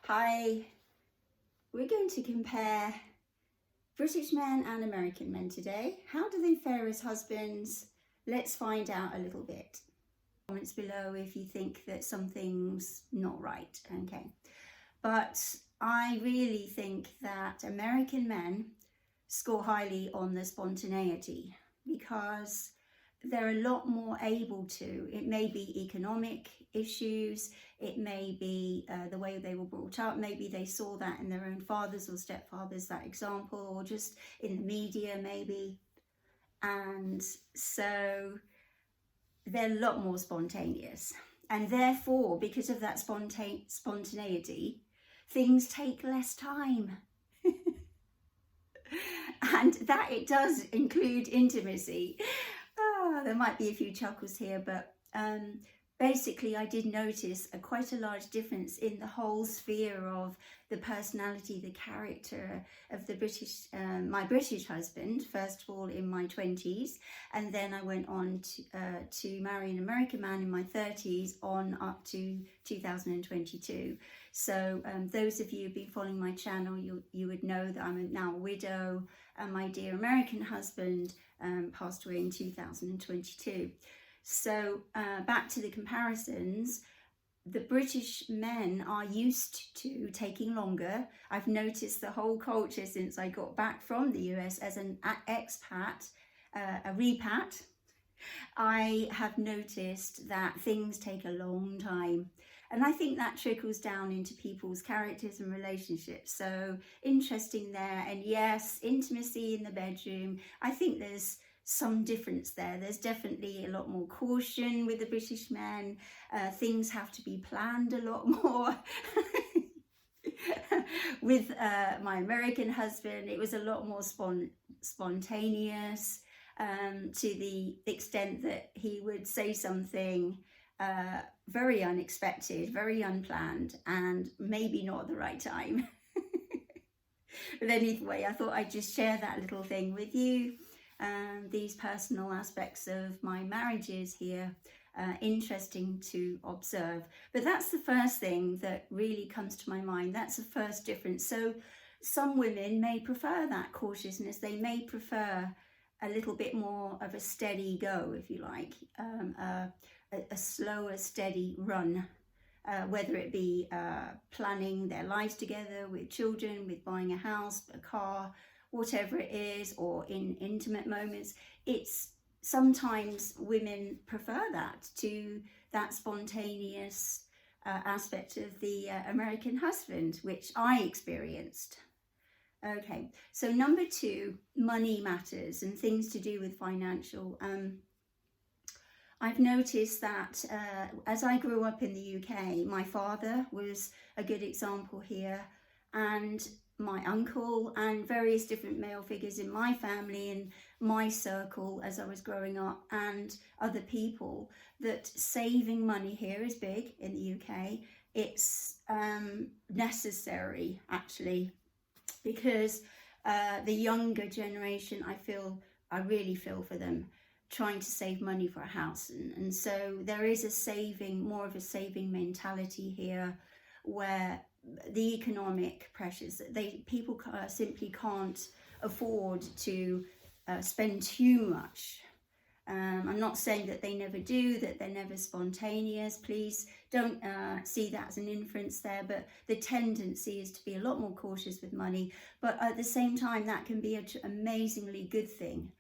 Hi, we're going to compare British men and American men today. How do they fare as husbands? Let's find out a little bit. Comments below if you think that something's not right, okay? But I really think that American men score highly on the spontaneity because they're a lot more able to. It may be economic issues, it may be the way they were brought up, maybe they saw that in their own fathers or stepfathers, that example, or just in the media maybe. And so they're a lot more spontaneous. And therefore, because of that spontaneity, things take less time. And that it does include intimacy. There might be a few chuckles here, but basically I did notice quite a large difference in the whole sphere of the personality, the character of the my British husband, first of all in my 20s, and then I went on to marry an American man in my 30s on up to 2022. So those of you who've been following my channel, you would know that I'm now a widow, and my dear American husband passed away in 2022. So back to the comparisons, the British men are used to taking longer. I've noticed the whole culture since I got back from the US as an expat, a repat. I have noticed that things take a long time. And I think that trickles down into people's characters and relationships. So interesting there. And yes, intimacy in the bedroom. I think there's some difference there. There's definitely a lot more caution with the British men. Things have to be planned a lot more. With my American husband, it was a lot more spontaneous, to the extent that he would say something very unexpected, very unplanned, and maybe not at the right time. But anyway, I thought I'd just share that little thing with you. These personal aspects of my marriages here, interesting to observe. But that's the first thing that really comes to my mind. That's the first difference. So some women may prefer that cautiousness. They may prefer a little bit more of a steady go, if you like, a slower, steady run, whether it be planning their lives together with children, with buying a house, a car, whatever it is, or in intimate moments. It's sometimes women prefer that to that spontaneous aspect of the American husband, which I experienced. Okay, so number two, money matters and things to do with financial. I've noticed that as I grew up in the UK, my father was a good example here, and my uncle and various different male figures in my family and my circle as I was growing up, and other people, that saving money here is big in the UK. It's necessary, actually, because the younger generation, I really feel for them, trying to save money for a house, and so there is more of a saving mentality here, where the economic pressures, people simply can't afford to spend too much. I'm not saying that they never do, that they're never spontaneous. Please don't see that as an inference there, but the tendency is to be a lot more cautious with money. But at the same time, that can be an amazingly good thing.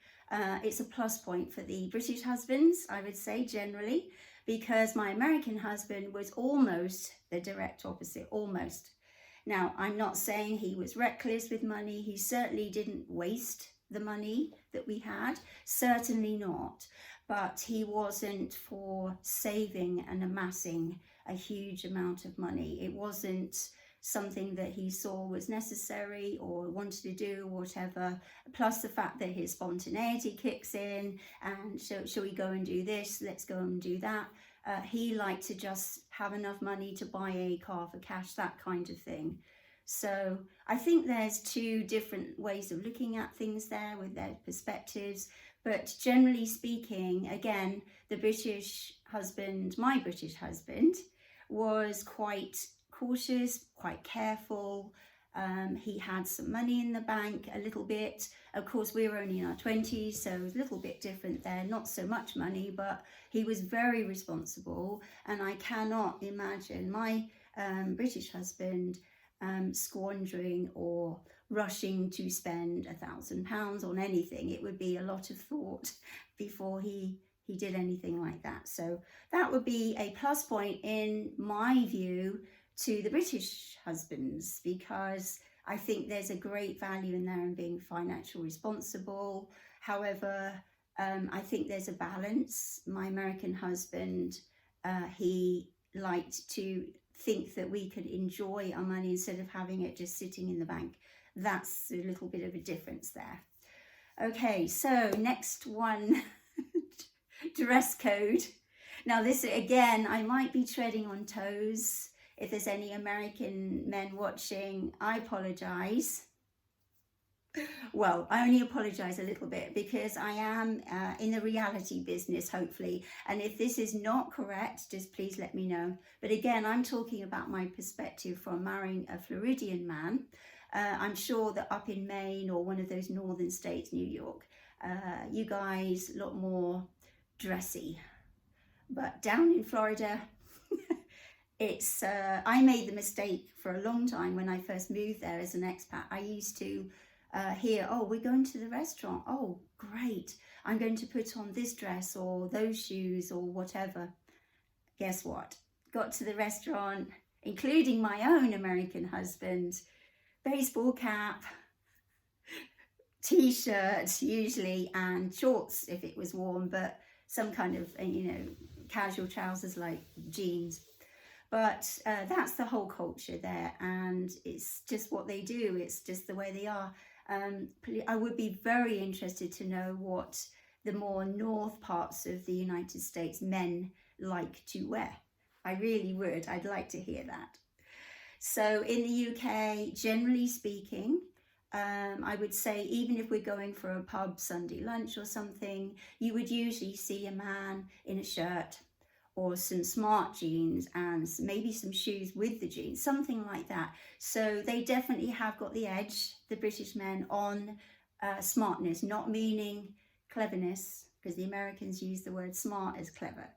It's a plus point for the British husbands, I would say, generally, because my American husband was almost the direct opposite, almost. Now, I'm not saying he was reckless with money. He certainly didn't waste the money that we had, certainly not. But he wasn't for saving and amassing a huge amount of money. It wasn't something that he saw was necessary or wanted to do, whatever. Plus the fact that his spontaneity kicks in, and shall we go and do this? Let's go and do that. He liked to just have enough money to buy a car for cash, that kind of thing. So I think there's two different ways of looking at things there with their perspectives. But generally speaking, again, the British husband, my British husband, was quite cautious, quite careful. He had some money in the bank, a little bit. Of course, we were only in our 20s, so it was a little bit different there. Not so much money, but he was very responsible. And I cannot imagine my British husband squandering or rushing to spend £1,000 on anything. It would be a lot of thought before he did anything like that. So that would be a plus point in my view to the British husbands, because I think there's a great value in there in being financially responsible. However, I think there's a balance. My American husband, he liked to think that we could enjoy our money instead of having it just sitting in the bank. That's a little bit of a difference there. Okay, so next one, dress code. Now this, again, I might be treading on toes. If there's any American men watching, I apologize. Well, I only apologize a little bit because I am in the reality business, hopefully. And if this is not correct, just please let me know. But again, I'm talking about my perspective from marrying a Floridian man. I'm sure that up in Maine or one of those northern states, New York, you guys a lot more dressy. But down in Florida, it's I made the mistake for a long time when I first moved there as an expat. I used to hear, oh, we're going to the restaurant. Oh, great. I'm going to put on this dress or those shoes or whatever. Guess what? Got to the restaurant, including my own American husband, baseball cap, t-shirt usually, and shorts if it was warm, but some kind of, casual trousers like jeans. But that's the whole culture there, and it's just what they do. It's just the way they are. I would be very interested to know what the more north parts of the United States men like to wear. I really would. I'd like to hear that. So in the UK, generally speaking, I would say even if we're going for a pub Sunday lunch or something, you would usually see a man in a shirt or some smart jeans and maybe some shoes with the jeans, something like that. So they definitely have got the edge, the British men, on smartness, not meaning cleverness, because the Americans use the word smart as clever.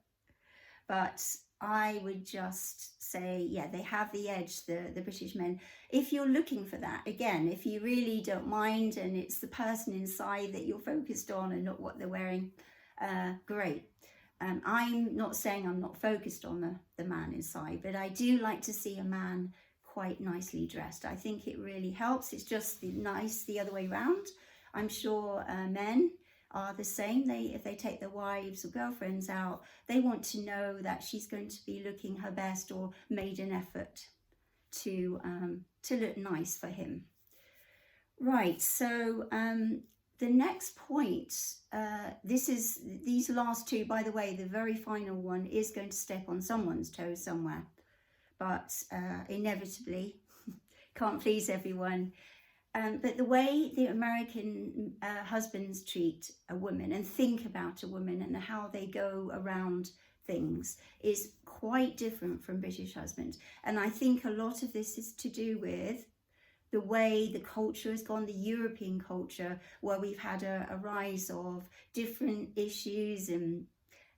But I would just say, yeah, they have the edge, the British men. If you're looking for that, again, if you really don't mind and it's the person inside that you're focused on and not what they're wearing, great. I'm not saying I'm not focused on the man inside, but I do like to see a man quite nicely dressed. I think it really helps. It's just nice the other way around. I'm sure men are the same. If they take their wives or girlfriends out, they want to know that she's going to be looking her best or made an effort to look nice for him. Right, so the next point, these last two, by the way, the very final one is going to step on someone's toes somewhere, but inevitably, can't please everyone. But the way the American husbands treat a woman and think about a woman and how they go around things is quite different from British husbands. And I think a lot of this is to do with the way the culture has gone, the European culture, where we've had a rise of different issues and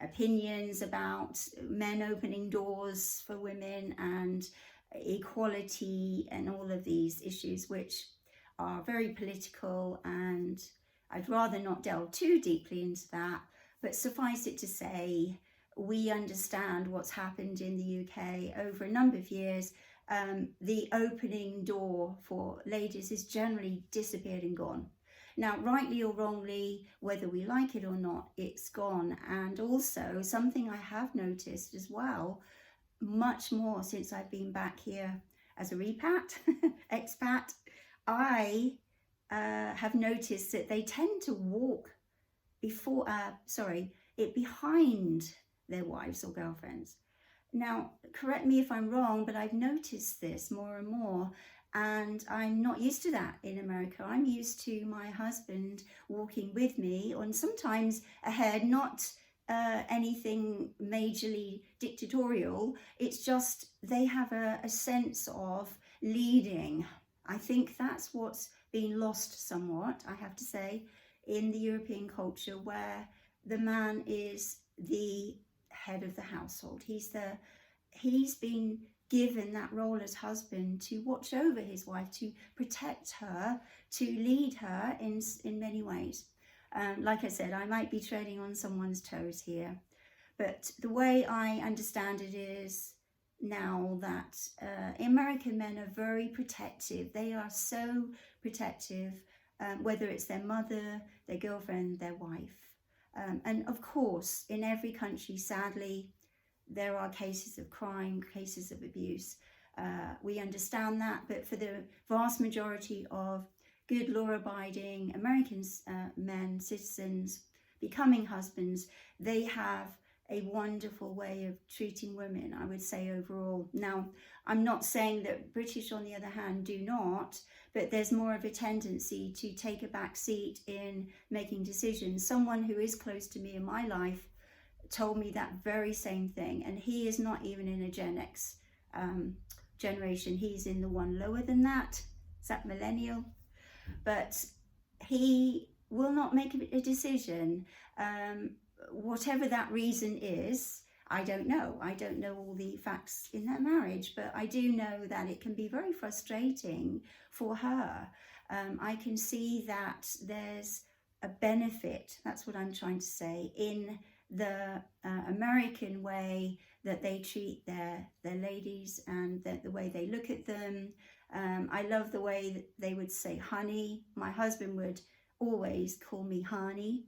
opinions about men opening doors for women and equality and all of these issues, which are very political, and I'd rather not delve too deeply into that, but suffice it to say, we understand what's happened in the UK over a number of years. The opening door for ladies is generally disappeared and gone. Now, rightly or wrongly, whether we like it or not, it's gone. And also something I have noticed as well, much more since I've been back here as a expat, I have noticed that they tend to walk behind their wives or girlfriends. Now, correct me if I'm wrong, but I've noticed this more and more, and I'm not used to that in America. I'm used to my husband walking with me, and sometimes ahead, not anything majorly dictatorial. It's just they have a sense of leading. I think that's what's been lost somewhat, I have to say, in the European culture, where the man is the head of the household. He's been given that role as husband to watch over his wife, to protect her, to lead her in many ways. Like I said, I might be treading on someone's toes here, but the way I understand it is now that American men are very protective. They are so protective, whether it's their mother, their girlfriend, their wife. And of course, in every country, sadly, there are cases of crime, cases of abuse. We understand that, but for the vast majority of good law-abiding American men, citizens, becoming husbands, they have a wonderful way of treating women, I would say, overall. Now, I'm not saying that British, on the other hand, do not, but there's more of a tendency to take a back seat in making decisions. Someone who is close to me in my life told me that very same thing, and he is not even in a Gen X generation. He's in the one lower than that. Is that millennial? But he will not make a decision, whatever that reason is. I don't know. I don't know all the facts in their marriage, but I do know that it can be very frustrating for her. I can see that there's a benefit, that's what I'm trying to say, in the American way that they treat their ladies, and the way they look at them. I love the way that they would say honey. My husband would always call me honey.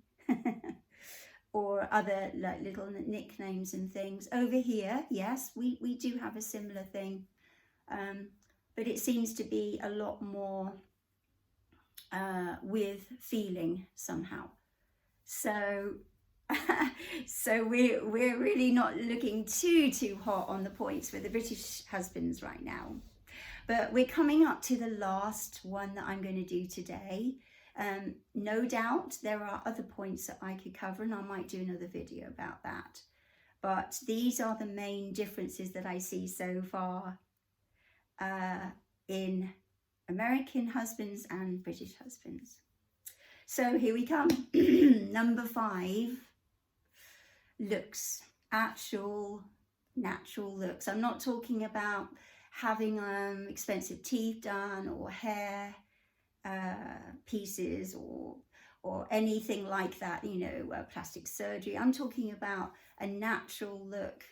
Or other like little nicknames and things. Over here, yes, we do have a similar thing, but it seems to be a lot more with feeling somehow. So so we're really not looking too hot on the points with the British husbands right now. But we're coming up to the last one that I'm going to do today. No doubt there are other points that I could cover, and I might do another video about that. But these are the main differences that I see so far in American husbands and British husbands. So here we come. Number 5, looks. Actual natural looks. I'm not talking about having expensive teeth done or hair pieces or anything like that, you know, plastic surgery. I'm talking about a natural look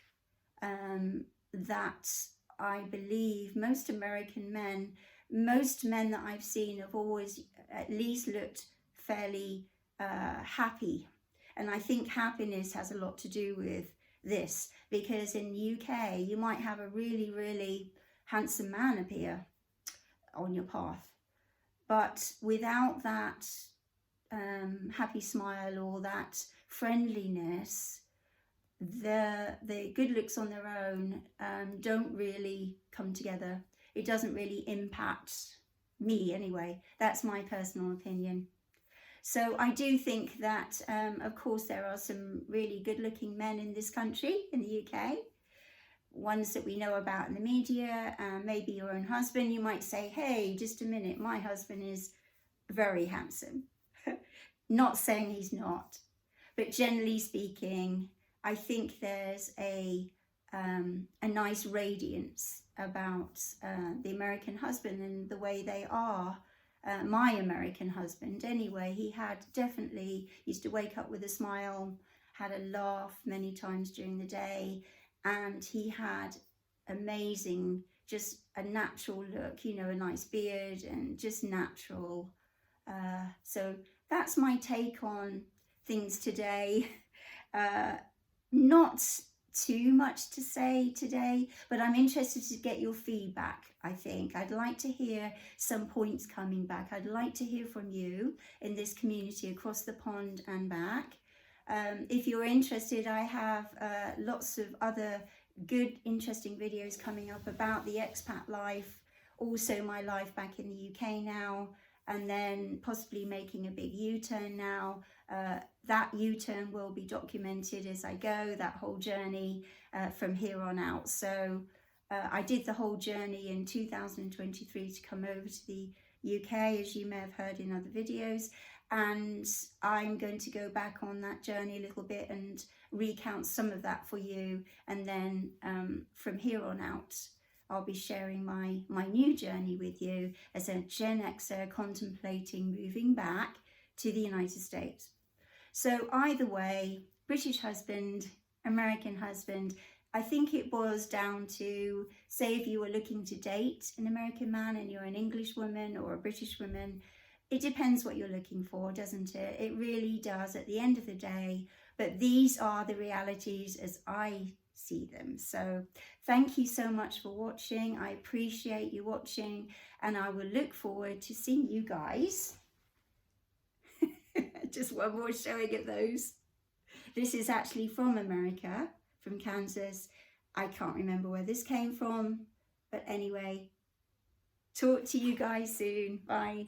that I believe most American men, most men that I've seen have always at least looked fairly happy. And I think happiness has a lot to do with this, because in the UK you might have a really handsome man appear on your path, but without that happy smile or that friendliness, the good looks on their own don't really come together. It doesn't really impact me anyway. That's my personal opinion. So I do think that, of course, there are some really good-looking men in this country, in the UK, ones that we know about in the media. Maybe your own husband, you might say, hey, just a minute, my husband is very handsome. Not saying he's not, but generally speaking, I think there's a nice radiance about the American husband and the way they are. My American husband, anyway, he had definitely used to wake up with a smile, had a laugh many times during the day, and he had amazing, just a natural look, you know, a nice beard and just natural. So that's my take on things today. Not too much to say today, but I'm interested to get your feedback. I think I'd like to hear some points coming back. I'd like to hear from you in this community across the pond and back. If you're interested, I have lots of other good, interesting videos coming up about the expat life, also my life back in the UK now, and then possibly making a big U-turn now. That U-turn will be documented as I go, that whole journey from here on out. So I did the whole journey in 2023 to come over to the UK, as you may have heard in other videos, and I'm going to go back on that journey a little bit and recount some of that for you, and then from here on out I'll be sharing my new journey with you as a Gen Xer contemplating moving back to the United States. So either way, British husband, American husband, I think it boils down to, say if you were looking to date an American man and you're an English woman or a British woman, it depends what you're looking for, doesn't it? It really does at the end of the day. But these are the realities as I see them. So thank you so much for watching. I appreciate you watching, and I will look forward to seeing you guys. Just one more showing of those. This is actually from America, from Kansas. I can't remember where this came from, but anyway, talk to you guys soon. Bye.